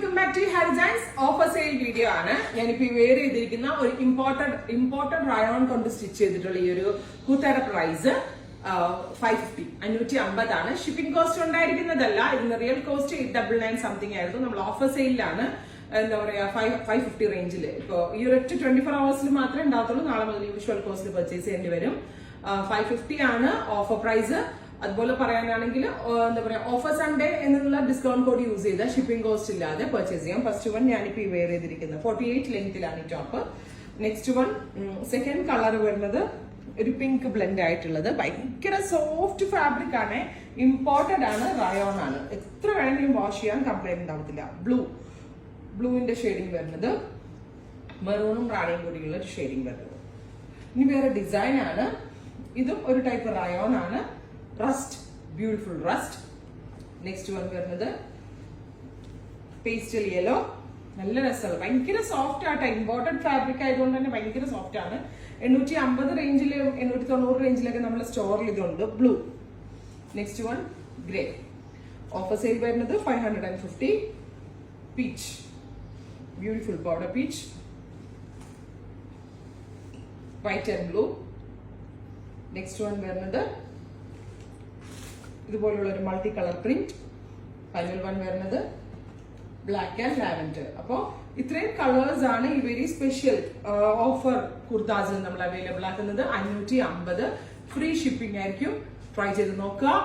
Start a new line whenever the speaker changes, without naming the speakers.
Welcome back to Harijans offer sale video ആണ്. ഞാനിപ്പോ wear ചെയ്തിരിക്കുന്ന ഒരു ഇമ്പോർട്ടന്റ് റയോൺ കൊണ്ട് സ്റ്റിച്ച് ചെയ്തിട്ടുള്ള ഈ ഒരു കുർത്തയുടെ പ്രൈസ് 550 550 ആണ്. ഷിപ്പിംഗ് കോസ്റ്റ് ഉണ്ടായിരിക്കുന്നതല്ല, ഇതിന് റിയൽ കോസ്റ്റ് 899 സംതിങ് ആയിരുന്നു. നമ്മൾ ഓഫർ സെയിലാണ് എന്താ പറയാ 550 റേഞ്ചിൽ. ഇപ്പൊ ഈ ഒരു 24 hours മാത്രമേ ഉണ്ടാകത്തുള്ളൂ. നാളെ മുതൽ യൂഷ്വൽ കോസ്റ്റിൽ പർച്ചേസ് ചെയ്യേണ്ടി വരും. 550 ആണ് ഓഫർ പ്രൈസ്. അതുപോലെ പറയാനാണെങ്കിൽ എന്താ പറയാ ഓഫർ സൺഡേ എന്നുള്ള ഡിസ്കൗണ്ട് കോഡ് യൂസ് ചെയ്ത ഷിപ്പിംഗ് കോസ്റ്റ് ഇല്ലാതെ പർച്ചേസ് ചെയ്യാം. ഫസ്റ്റ് വൺ ഞാനിപ്പോ ഈ വെയർ ചെയ്തിരിക്കുന്നത് 48 ലെങ്തിലാണ് ഈ top. Next one second colour വരുന്നത് ഒരു പിങ്ക് ബ്ലെൻഡ് ആയിട്ടുള്ളത്. ഭയങ്കര സോഫ്റ്റ് ഫാബ്രിക് ആണ്, ഇമ്പോർട്ടന്റ് ആണ്, റയോൺ ആണ്. എത്ര വേണമെങ്കിലും വാഷ് ചെയ്യാൻ കംപ്ലൈന്റ് ഉണ്ടാവത്തില്ല. ബ്ലൂവിന്റെ ഷെയ്ഡിങ് വരുന്നത്, മെറൂണും റാണിയും കൂടിയുള്ള ഒരു ഷെയ്ഡിങ് വരുന്നത്. ഇനി വേറെ ഡിസൈൻ ആണ്. ഇതും ഒരു ടൈപ്പ് റയോൺ ആണ്. Rest, beautiful rest. Next one വരുന്നത് പേസ്റ്റൽ യെല്ലോ. നല്ല രസമാണ്, ഭയങ്കര സോഫ്റ്റ് ആയിട്ട്. ഇമ്പോർട്ടന്റ് ഫാബ്രിക് ആയതുകൊണ്ട് തന്നെ ഭയങ്കര സോഫ്റ്റ് ആണ്. 850 റേഞ്ചിലും 890 റേഞ്ചിലൊക്കെ നമ്മുടെ സ്റ്റോറിൽ ഇതുണ്ട്. Blue. Next one gray. Offer sale വരുന്നത് 550. Peach, beautiful powder peach, white and blue. Next one വരുന്നത് ഇതുപോലുള്ള ഒരു multi colour print. Final one വരുന്നത് ബ്ലാക്ക് ആൻഡ് ലാവൻഡർ. അപ്പോ ഇത്രയും കളേഴ്സ് ആണ് ഈ വെരി സ്പെഷ്യൽ ഓഫർ കുർത്താസിൽ നമ്മൾ അവൈലബിൾ ആക്കുന്നത്. 550. ഫ്രീ ഷിപ്പിംഗ് ആയിരിക്കും. ട്രൈ ചെയ്ത് നോക്കുക.